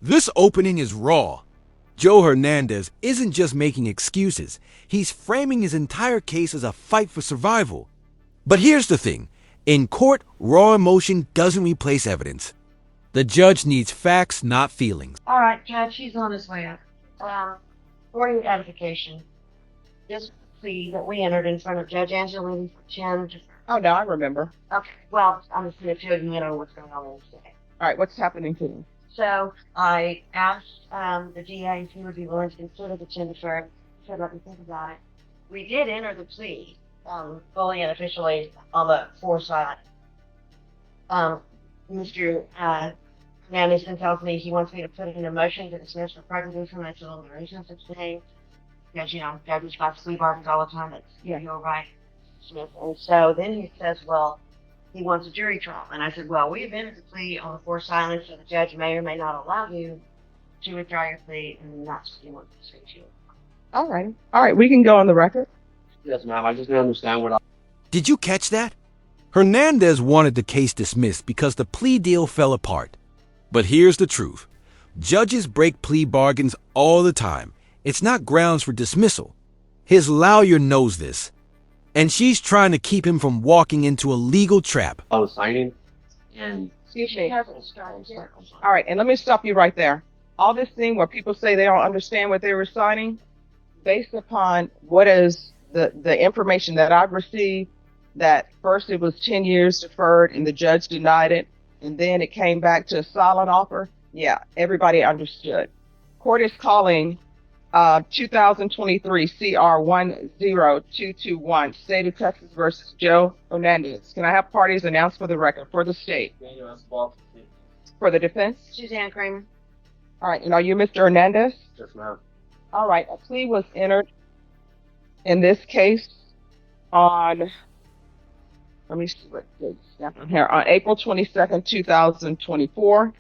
This opening is raw. Joe Hernandez isn't just making excuses. He's framing his entire case as a fight for survival. But here's the thing. In court, raw emotion doesn't replace evidence. The judge needs facts, not feelings. All right, Judge, he's on his way up. For your edification, this plea that we entered in front of Judge Angelini for 10 to... Oh, no, I remember. Okay, well, I'm just going to tell you what's going on today. All right, what's happening to you? So I asked the DA if he would be willing to consider the 10 deferred. He said, let me think about it. We did enter the plea fully and officially on the foresight. Mr. Hernandez tells me he wants me to put in a motion to dismiss for prejudice and that's deliberation of today. Because, judges got plea bargains all the time. That's, you're right. Smith. And so then he says, well, he wants a jury trial. And I said, well, we have entered the plea on the forced silence, so the judge may or may not allow you to withdraw your plea, and that's what he wants to say to you. All right, we can go on the record. Yes, ma'am. I just didn't understand what Did you catch that? Hernandez wanted the case dismissed because the plea deal fell apart. But here's the truth. Judges break plea bargains all the time. It's not grounds for dismissal. His lawyer knows this. And she's trying to keep him from walking into a legal trap. I was signing, and Excuse me. All right, and let me stop you right there. All this thing where people say they don't understand what they were signing, based upon what is the information that I've received, that first it was 10 years deferred and the judge denied it, and then it came back to a silent offer. Yeah, everybody understood. Court is calling 2023 CR 10221, State of Texas versus Joe Hernandez. Can I have parties announced for the record for the state? For the defense? Suzanne Kramer. All right, and are you Mr. Hernandez? yes, ma'am. All right, a plea was entered in this case on, let me see what date's happening here, on April 22nd, 2024.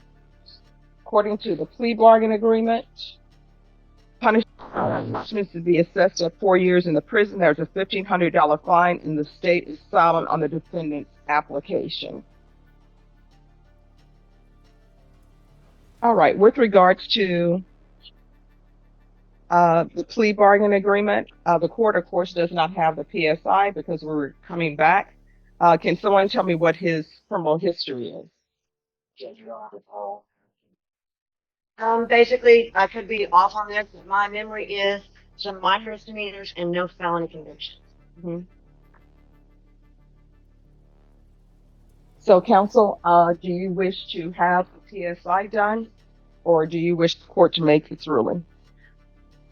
According to the plea bargain agreement, punishment is to be assessed at 4 years in the prison. There's a $1,500 fine, and the state is silent on the defendant's application. All right, with regards to the plea bargain agreement, the court, of course, does not have the PSI because we're coming back. Can someone tell me what his criminal history is? Basically, I could be off on this, but my memory is some minor misdemeanors and no felony convictions. Mm-hmm. So, counsel, do you wish to have the PSI done, or do you wish the court to make its ruling?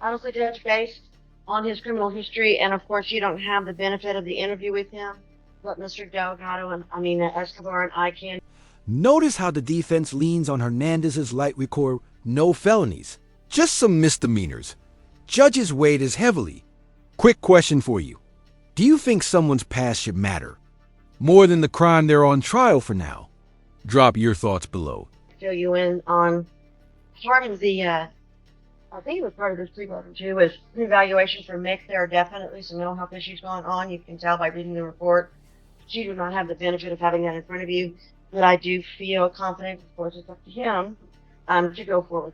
Honestly, Judge, based on his criminal history, and of course, you don't have the benefit of the interview with him, but Mr. Delgado and Escobar and I can. Notice how the defense leans on Hernandez's light record, no felonies, just some misdemeanors. Judges weigh this heavily. Quick question for you. Do you think someone's past should matter more than the crime they're on trial for now? Drop your thoughts below. Fill you in on part of the, I think it was part of this plea bargain too, was evaluation for Mick. There are definitely some mental health issues going on. You can tell by reading the report. You do not have the benefit of having that in front of you, but I do feel confident, of course, it's up to him to go forward.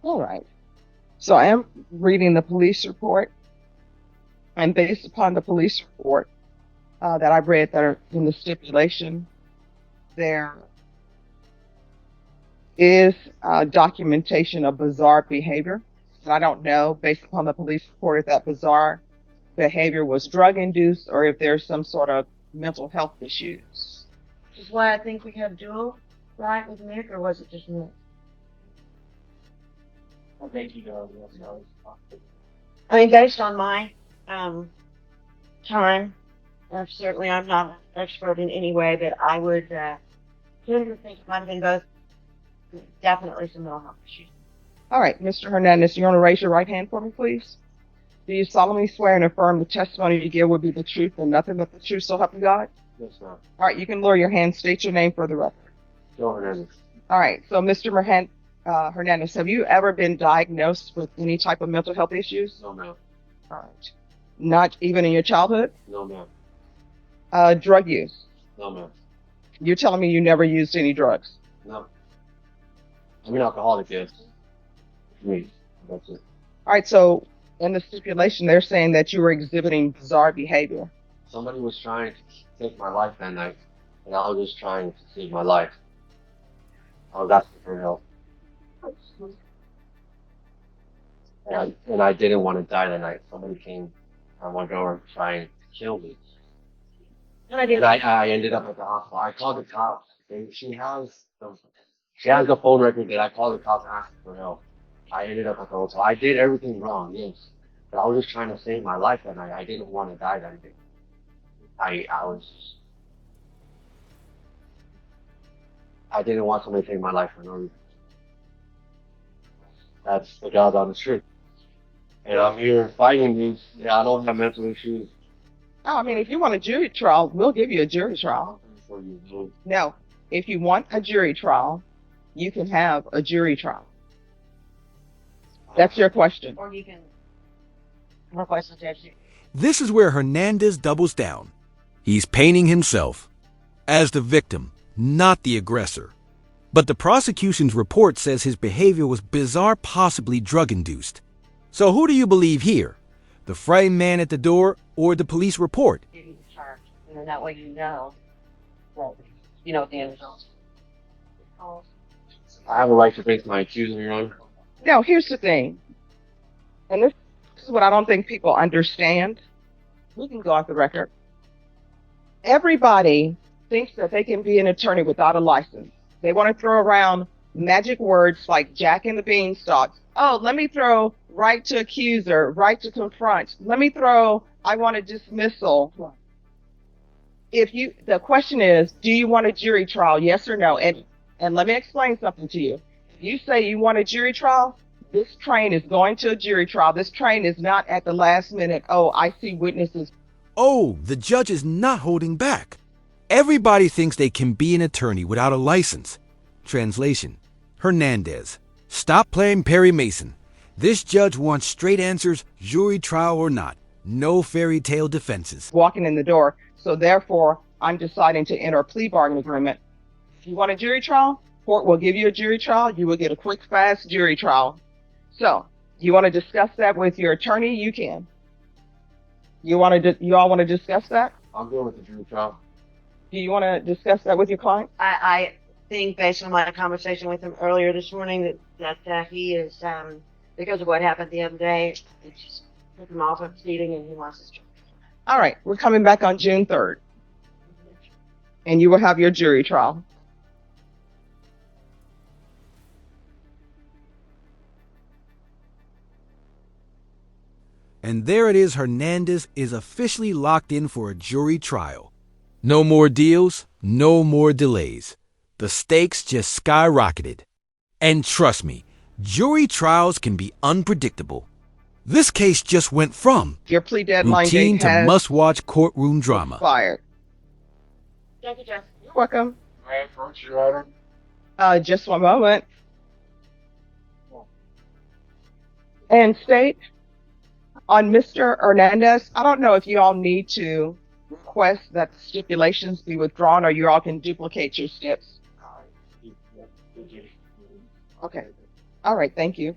All right. So I am reading the police report, and based upon the police report that I've read that are in the stipulation, there is documentation of bizarre behavior. And I don't know, based upon the police report, if that bizarre behavior was drug-induced or if there's some sort of mental health issues. Which is why I think we have dual, right, with Mick, or was it just Mick? I think he does. I mean, based on my time, certainly I'm not an expert in any way, but I would tend to think it might have been both. Definitely some mental health issues. All right, Mr. Hernandez, you want to raise your right hand for me, please? Do you solemnly swear and affirm the testimony you give will be the truth and nothing but the truth, so help you God? Yes, ma'am. All right, you can lower your hand. State your name for the record. Joe Hernandez. All right, so Mr. Hernandez, have you ever been diagnosed with any type of mental health issues? No, ma'am. All right. Not even in your childhood? No, ma'am. Drug use? No, ma'am. You're telling me you never used any drugs? No. I'm an alcoholic, yes. Me. That's it. All right, so in the stipulation, they're saying that you were exhibiting bizarre behavior. Somebody was trying to take my life that night, and I was just trying to save my life. I was asking for help. And I didn't want to die that night. Somebody came on my door trying to kill me. And I did. And I ended up at the hospital. I called the cops. She has the phone record that I called the cops asking for help. I ended up at the hotel. I did everything wrong, yes. But I was just trying to save my life that night. I didn't want to die that day. I didn't want somebody to take my life for no reason. That's the God's honest truth. And I'm here fighting these. Yeah, I don't have mental issues. Oh, I mean, if you want a jury trial, we'll give you a jury trial. For you. No, if you want a jury trial, you can have a jury trial. That's your question. Or you can request a judge. This is where Hernandez doubles down. He's painting himself as the victim, not the aggressor. But the prosecution's report says his behavior was bizarre, possibly drug-induced. So who do you believe here? The frightened man at the door or the police report? Give you the charge. And then that way you know what the end result. I have a right to face my accuser, Your Honor. Now, here's the thing, and this is what I don't think people understand. We can go off the record. Everybody thinks that they can be an attorney without a license. They want to throw around magic words like Jack and the Beanstalk. Oh, let me throw right to accuser, right to confront. Let me throw, I want a dismissal. The question is, do you want a jury trial? Yes or no? And let me explain something to you. If you say you want a jury trial, this train is going to a jury trial. This train is not at the last minute. Oh, I see witnesses. Oh, the judge is not holding back. Everybody thinks they can be an attorney without a license. Translation: Hernandez, stop playing Perry Mason. This judge wants straight answers, jury trial or not. No fairy tale defenses. Walking in the door. So therefore, I'm deciding to enter a plea bargain agreement. If you want a jury trial, court will give you a jury trial. You will get a quick, fast jury trial. So, you want to discuss that with your attorney? You can. You all want to discuss that? I'm good with the jury trial. Do you want to discuss that with your client? I think based on my conversation with him earlier this morning that he is, because of what happened the other day, it just took him off of proceeding and he wants his jury. All right, we're coming back on June 3rd. And you will have your jury trial. And there it is, Hernandez is officially locked in for a jury trial. No more deals, no more delays. The stakes just skyrocketed. And trust me, jury trials can be unpredictable. This case just went from Your plea deadline routine date to has must-watch courtroom drama. expired. Thank you, Jeff. You're welcome. May I approach Your Honor? Just one moment. And state, on Mr. Hernandez, I don't know if you all need to request that the stipulations be withdrawn or you all can duplicate your steps. Okay. All right, thank you.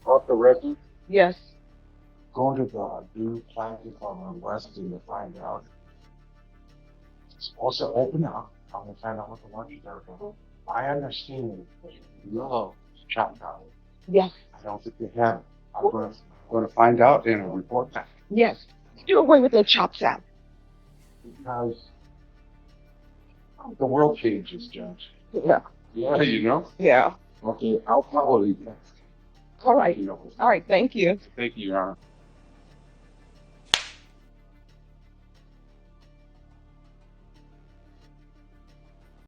Off the record, Yes. go to the new platform on Weston to find out. It's also open up. I'm gonna find out what the lunch is there for. I understand you love chopped out. Yes. I don't think they have it. I'm gonna find out and I'll report back. Yes. Do away with the chops out. Because the world changes, Judge. Yeah. Yeah, you know? Yeah. Okay, I'll probably All right. you know. All right, thank you. Thank you, Your Honor.